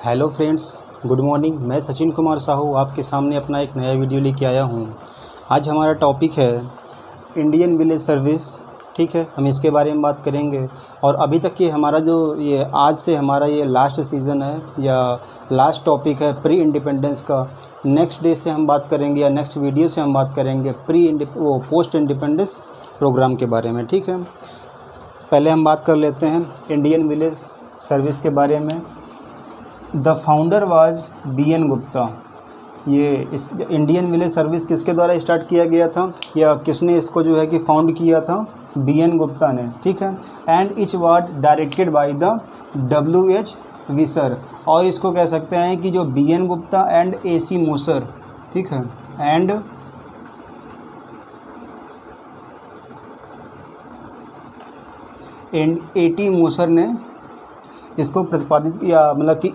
Hello friends, good morning. मैं सचिन कुमार साहू आपके सामने अपना एक नया वीडियो लेके आया हूँ। आज हमारा टॉपिक है इंडियन विलेज सर्विस। ठीक है, हम इसके बारे में बात करेंगे। और अभी तक ये हमारा जो ये आज से हमारा ये लास्ट सीज़न है या लास्ट टॉपिक है प्री इंडिपेंडेंस का। नेक्स्ट डे से हम बात करेंगे या नेक्स्ट वीडियो से हम बात करेंगे पोस्ट इंडिपेंडेंस प्रोग्राम के बारे में। ठीक है, पहले हम बात कर लेते हैं इंडियन विलेज सर्विस के बारे में। The founder was BN Gupta. ये इस इंडियन विलेज सर्विस किसके द्वारा स्टार्ट किया गया था या किसने इसको जो है कि फाउंड किया था? BN गुप्ता ने। ठीक है, and each was directed by the WH विसर। और इसको कह सकते हैं कि जो BN Gupta and AC Moser, ठीक है, एंड AT मोसर ने इसको प्रतिपादित किया, मतलब कि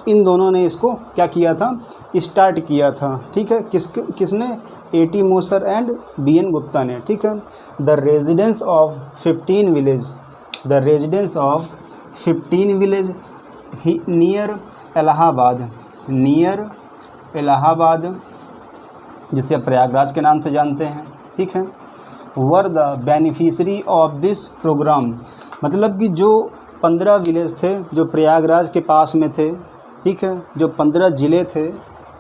इन दोनों ने इसको क्या किया था? स्टार्ट किया था। ठीक है, किसने? AT Mosher and BN Gupta ने। ठीक है, the residence of 15 village, the residence of 15 village near Allahabad, near Allahabad, जिसे प्रयागराज के नाम से जानते हैं। ठीक है, were the beneficiary of this programme. मतलब कि जो 15 विलेज थे जो प्रयागराज के पास में थे, ठीक है, जो 15 ज़िले थे,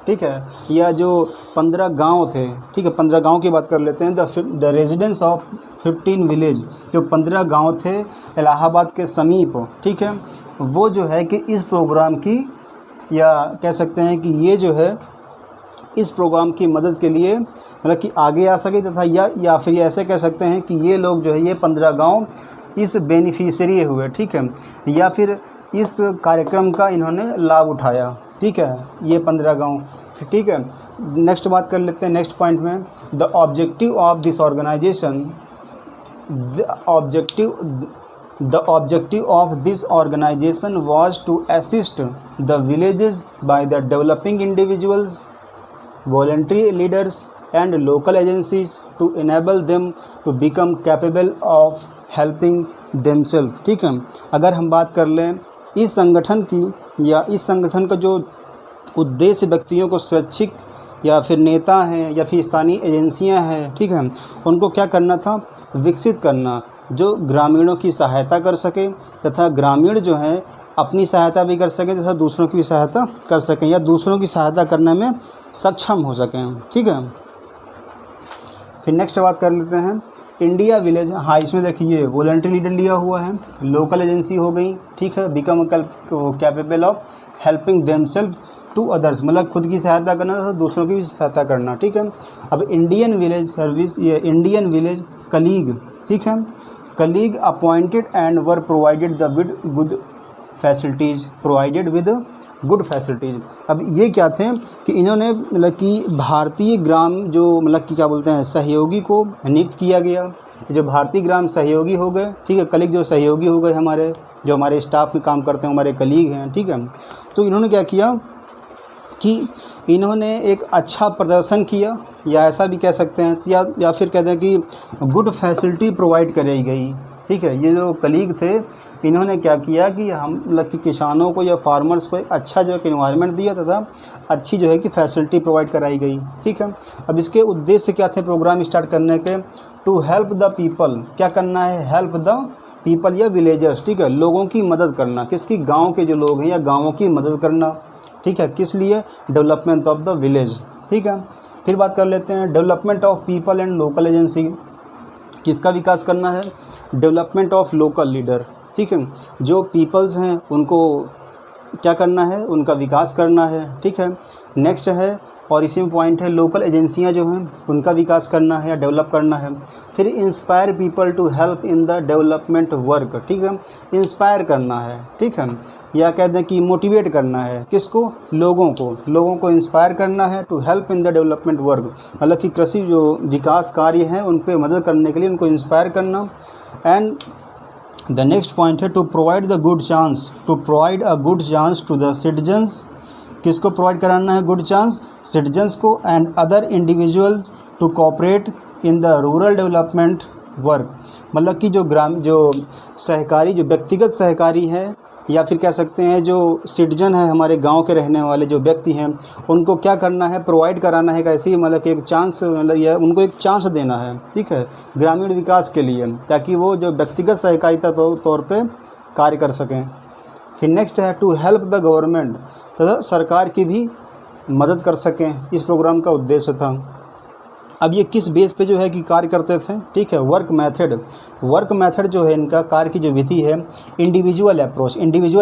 ठीक है, या जो 15 गांव थे, ठीक है, 15 गांव की बात कर लेते हैं। द रेजिडेंस ऑफ 15 विलेज, जो 15 गांव थे इलाहाबाद के समीप, ठीक है, वो जो है कि इस प्रोग्राम की, या कह सकते हैं कि ये जो है इस प्रोग्राम की मदद के लिए मतलब कि आगे आ सके तथा या फिर ऐसे कह सकते हैं कि ये लोग जो है ये 15 गांव इस बेनिफिशियरी हुए। ठीक है, या फिर इस कार्यक्रम का इन्होंने लाभ उठाया। ठीक है, ये 15 गांव। ठीक है, नेक्स्ट बात कर लेते हैं नेक्स्ट पॉइंट में। The objective of this organisation, the objective of this organisation was to assist the villages by the developing individuals, voluntary leaders and local agencies to enable them to become capable of helping themselves। ठीक है, अगर हम बात कर लें इस संगठन की, या इस संगठन का जो उद्देश्य व्यक्तियों को स्वैच्छिक या फिर नेता हैं या फिर स्थानीय एजेंसियां हैं, ठीक है, उनको क्या करना था? विकसित करना, जो ग्रामीणों की सहायता कर सके तथा ग्रामीण जो हैं अपनी सहायता भी कर सकें तथा दूसरों की भी सहायता कर सकें या दूसरों की सहायता करने में सक्षम हो सकें। ठीक है, फिर नेक्स्ट बात कर लेते हैं इंडिया विलेज। हाँ, इसमें देखिए वॉलंटरी लीडर लिया हुआ है, लोकल एजेंसी हो गई, ठीक है, become capable of helping themselves to others, मतलब खुद की सहायता करना तथा दूसरों की भी सहायता करना। ठीक है, अब इंडियन विलेज सर्विस, ये इंडियन विलेज कलीग, ठीक है, colleague appointed and were provided the with good facilities, provided with good facilities. अब ये क्या थे कि इन्होंने मतलब कि भारतीय ग्राम जो मतलब कि क्या बोलते हैं सहयोगी को नियुक्त किया गया। जो भारतीय ग्राम सहयोगी हो गए, ठीक है, कलीग जो सहयोगी हो गए हमारे, जो हमारे स्टाफ में काम करते हैं हमारे कलीग हैं। ठीक है, तो इन्होंने क्या किया कि इन्होंने एक अच्छा प्रदर्शन किया, या ऐसा भी कह सकते हैं, या फिर कहते हैं कि गुड फैसिलिटी प्रोवाइड कराई गई। ठीक है, ये जो कलीग थे इन्होंने क्या किया कि हम मतलब कि किसानों को या फार्मर्स को एक अच्छा जो है कि इन्वायरमेंट दिया तथा अच्छी जो है कि फैसिलिटी प्रोवाइड कराई गई। ठीक है, अब इसके उद्देश्य क्या थे प्रोग्राम स्टार्ट करने के? टू हेल्प द पीपल, क्या करना है? हेल्प द पीपल या विलेजर्स। ठीक है, लोगों की मदद करना, किसकी? गाँव के जो लोग हैं या गाँवों की मदद करना। ठीक है, किस लिए? Development of the village. ठीक है, फिर बात कर लेते हैं development of people and local agency. किसका विकास करना है? Development of local leader. ठीक है, जो पीपल्स हैं उनको क्या करना है? उनका विकास करना है। ठीक है, नेक्स्ट है और इसी में पॉइंट है लोकल एजेंसियां जो हैं उनका विकास करना है या डेवलप करना है। फिर inspire people to help in the development work. ठीक है, इंस्पायर करना है, ठीक है, या कहते हैं कि मोटिवेट करना है, किसको? लोगों को इंस्पायर करना है to help in the development work, मतलब कि कृषि जो विकास कार्य हैं उन पर मदद करने के लिए उनको इंस्पायर करना। एंड द नेक्स्ट पॉइंट है to provide the good chance, to provide a good chance to the citizens. किसको प्रोवाइड कराना है गुड चांस? सिटीजन्स को। And other individual to cooperate in the rural development work, मतलब कि जो सहकारी, जो व्यक्तिगत सहकारी हैं या फिर कह सकते हैं जो सिटीजन है, हमारे गांव के रहने वाले जो व्यक्ति हैं, उनको क्या करना है, प्रोवाइड कराना है, कैसी मतलब कि एक चांस, मतलब यह उनको एक चांस देना है, ठीक है, ग्रामीण विकास के लिए, ताकि वो जो व्यक्तिगत सहकारिता तौर पे कार्य कर सकें। फिर नेक्स्ट है टू हेल्प द गवर्नमेंट, तथा सरकार की भी मदद कर सकें, इस प्रोग्राम का उद्देश्य था। अब ये किस बेस पे जो है कि कार्य करते थे, ठीक है, वर्क मेथड जो है इनका कार्य की जो विधि है, इंडिविजुअल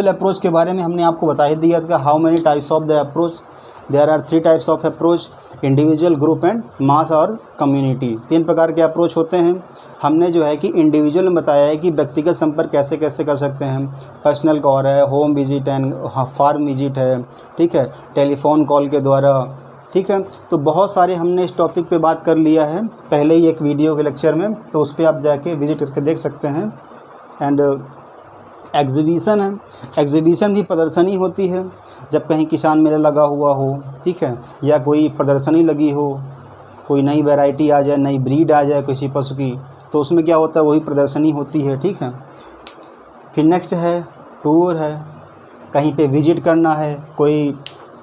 अप्रोच के बारे में हमने आपको बता ही दिया था। How many types of the approach, there are 3 types of approach, individual, group and mass और कम्युनिटी। 3 प्रकार के अप्रोच होते हैं। हमने जो है कि इंडिविजुअल में बताया है कि व्यक्तिगत संपर्क कैसे कैसे कर सकते हैं, पर्सनल कॉल है, home visit and farm visit है, ठीक है, टेलीफोन कॉल के द्वारा, ठीक है। तो बहुत सारे हमने इस टॉपिक पे बात कर लिया है पहले ही एक वीडियो के लेक्चर में, तो उस पर आप जाके विजिट करके देख सकते हैं। एंड एग्जीबिशन है, एग्जीबिशन भी प्रदर्शनी होती है, जब कहीं किसान मेला लगा हुआ हो, ठीक है, या कोई प्रदर्शनी लगी हो, कोई नई वैरायटी आ जाए, नई ब्रीड आ जाए किसी पशु की, तो उसमें क्या होता है, वही प्रदर्शनी होती है, ठीक है। फिर नेक्स्ट है टूर है, कहीं पे विजिट करना है, कोई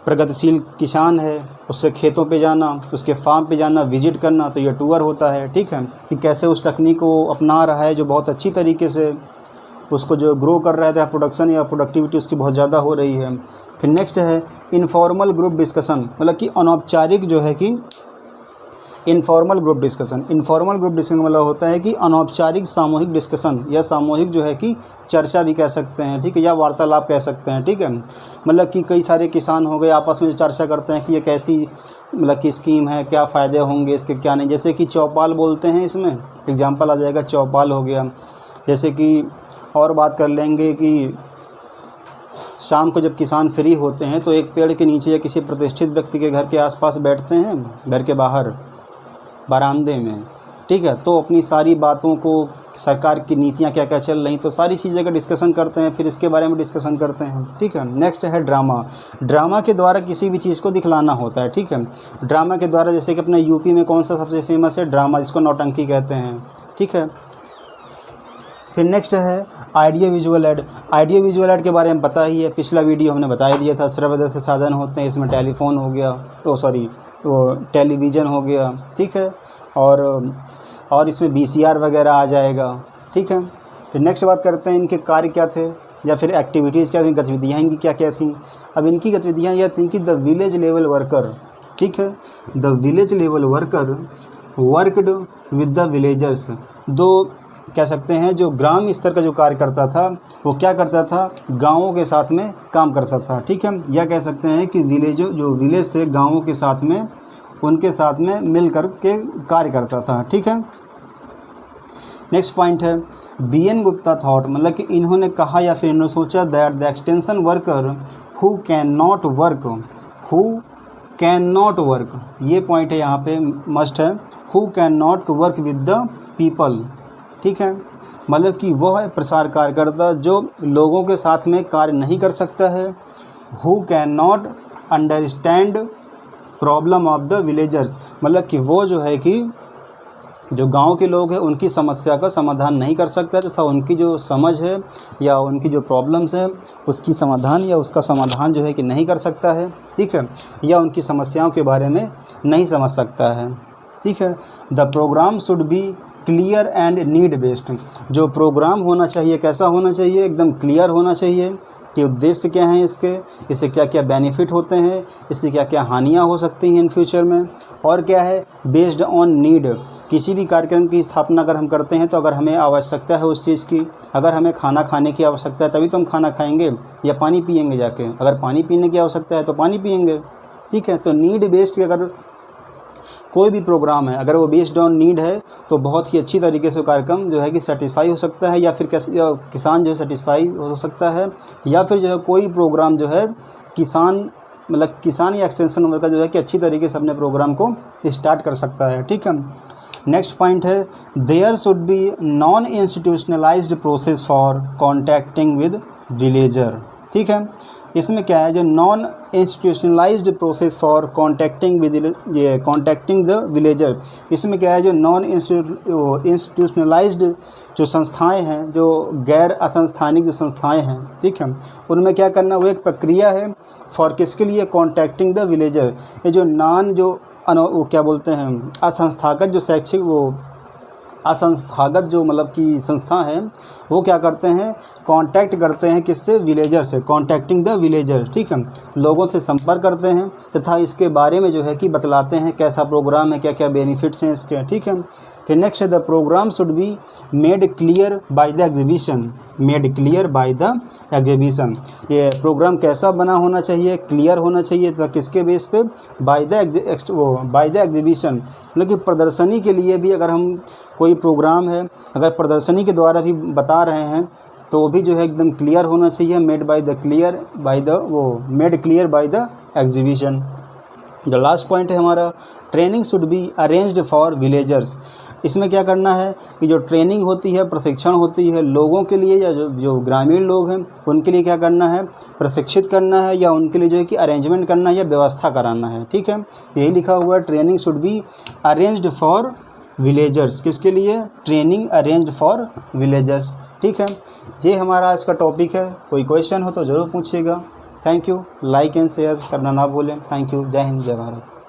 प्रगतिशील किसान है, उससे खेतों पे जाना, उसके फार्म पे जाना, विजिट करना, तो ये टूर होता है, ठीक है, कि कैसे उस तकनीक को अपना रहा है जो बहुत अच्छी तरीके से उसको जो ग्रो कर रहा है, प्रोडक्शन या प्रोडक्टिविटी उसकी बहुत ज़्यादा हो रही है। फिर नेक्स्ट है इनफॉर्मल ग्रुप डिस्कशन, मतलब कि अनौपचारिक जो है कि इनफॉर्मल ग्रुप डिस्कशन मतलब होता है कि अनौपचारिक सामूहिक डिस्कशन, या सामूहिक जो है कि चर्चा भी कह सकते हैं, ठीक है, या वार्तालाप कह सकते हैं, ठीक है। मतलब कि कई सारे किसान हो गए, आपस में चर्चा करते हैं कि ये कैसी मतलब कि स्कीम है, क्या फ़ायदे होंगे इसके, क्या नहीं, जैसे कि चौपाल बोलते हैं, इसमें एग्जाम्पल आ जाएगा, चौपाल हो गया। जैसे कि और बात कर लेंगे कि शाम को जब किसान फ्री होते हैं तो एक पेड़ के नीचे या किसी प्रतिष्ठित व्यक्ति के घर के आसपास बैठते हैं, घर के बाहर बरामदे में, ठीक है, तो अपनी सारी बातों को, सरकार की नीतियाँ क्या क्या चल रही, तो सारी चीज़ें का डिस्कशन करते हैं, फिर इसके बारे में डिस्कशन करते हैं, ठीक है। नेक्स्ट है ड्रामा के द्वारा किसी भी चीज़ को दिखलाना होता है, ठीक है। ड्रामा के द्वारा, जैसे कि अपने यूपी में कौन सा सबसे फेमस है, ड्रामा, जिसको नौटंकी कहते हैं, ठीक है। फिर नेक्स्ट है आइडियो विजुअल ऐड के बारे में पता ही है, पिछला वीडियो हमने बता ही दिया था। श्रव्यदर्शी साधन होते हैं, इसमें टेलीफोन हो गया, टेलीविज़न हो गया, ठीक है, और इसमें VCR वगैरह आ जाएगा, ठीक है। फिर नेक्स्ट बात करते हैं इनके कार्य क्या थे, या फिर एक्टिविटीज़ क्या थी, गतिविधियाँ इनकी क्या क्या थी। अब इनकी गतिविधियाँ यह थी कि द विलेज लेवल वर्कर, ठीक है, the village level worker worked with the villagers, दो कह सकते हैं जो ग्राम स्तर का जो कार्य करता था, वो क्या करता था, गाँवों के साथ में काम करता था, ठीक है। या कह सकते हैं कि जो विलेज थे, गाँवों के साथ में, उनके साथ में मिल कर के कार्य करता था, ठीक है। नेक्स्ट पॉइंट है BN गुप्ता थॉट, मतलब कि इन्होंने कहा या फिर इन्होंने सोचा that the extension worker who can not work, ये पॉइंट है यहाँ पे मस्ट है, who can not work with the people, ठीक है, मतलब कि वह है प्रसार कार्यकर्ता जो लोगों के साथ में कार्य नहीं कर सकता है। Who can not understand problem of the villagers, मतलब कि वो जो है कि जो गांव के लोग हैं उनकी समस्या का समाधान नहीं कर सकता है, तथा उनकी जो समझ है या उनकी जो प्रॉब्लम्स है उसकी समाधान या उसका समाधान जो है कि नहीं कर सकता है, ठीक है, या उनकी समस्याओं के बारे में नहीं समझ सकता है, ठीक है। The programme should be clear and need based, जो प्रोग्राम होना चाहिए कैसा होना चाहिए, एकदम क्लियर होना चाहिए कि उद्देश्य क्या हैं इससे क्या क्या बेनिफिट होते हैं, इससे क्या क्या हानियां हो सकती हैं इन फ्यूचर में, और क्या है बेस्ड ऑन नीड। किसी भी कार्यक्रम की स्थापना अगर हम करते हैं तो अगर हमें आवश्यकता है उस चीज़ की, अगर हमें खाना खाने की आवश्यकता है तभी तो हम खाना खाएंगे या पानी पिएंगे जाके, अगर पानी पीने की आवश्यकता है तो पानी पिएंगे, ठीक है। तो नीड बेस्ड अगर कोई भी प्रोग्राम है, अगर वो बेस्ड ऑन नीड है तो बहुत ही अच्छी तरीके से कार्यक्रम जो है कि सेटिस्फाई हो सकता है, या फिर किसान जो है सेटिस्फाई हो सकता है, या फिर जो है कोई प्रोग्राम जो है किसान या एक्सटेंशन वर्कर जो है कि अच्छी तरीके से अपने प्रोग्राम को स्टार्ट कर सकता है, ठीक है। नेक्स्ट पॉइंट है there should be non institutionalised process for contacting with villager, ठीक है। इसमें क्या है, जो non institutionalised process for contacting the villager, इसमें क्या है, जो नॉन इंस्टीट्यूशनलाइज्ड जो संस्थाएं हैं, जो गैर असंस्थानिक जो संस्थाएं हैं, ठीक है, उनमें क्या करना, वो एक प्रक्रिया है फॉर किसके लिए, कॉन्टैक्टिंग द विलेजर। ये जो वो क्या बोलते हैं, असंस्थागत जो शैक्षिक वो असंस्थागत जो मतलब कि संस्था हैं, वो क्या करते हैं, कांटेक्ट करते हैं किससे, विलेजर से, कॉन्टैक्टिंग द विलेजर, ठीक है, लोगों से संपर्क करते हैं तथा इसके बारे में जो है कि बतलाते हैं कैसा प्रोग्राम है, क्या क्या बेनिफिट्स हैं इसके, ठीक है। फिर नेक्स्ट है, the programme should be made clear by the exhibition, made clear by the exhibition. ये प्रोग्राम कैसा बना होना चाहिए, क्लियर होना चाहिए तथा किसके बेस पे, बाय द एग्जीबिशन, मतलब कि प्रदर्शनी के लिए भी अगर हम कोई प्रोग्राम है अगर प्रदर्शनी के द्वारा भी बता रहे हैं तो वो भी जो है एकदम क्लियर होना चाहिए, made clear by the exhibition. जो लास्ट पॉइंट है हमारा, training should be arranged for villagers. इसमें क्या करना है कि जो ट्रेनिंग होती है, प्रशिक्षण होती है लोगों के लिए, या जो ग्रामीण लोग हैं उनके लिए क्या करना है, प्रशिक्षित करना है, या उनके लिए जो है कि अरेंजमेंट करना है या व्यवस्था कराना है, ठीक है। यही लिखा हुआ है, training should be arranged for villagers, किसके लिए, ट्रेनिंग अरेंज्ड फॉर विलेजर्स, ठीक है। ये हमारा आज का टॉपिक है। कोई क्वेश्चन हो तो ज़रूर पूछिएगा। Thank you. Like and share करना ना भूलें। Thank you. जय हिंद, जय भारत।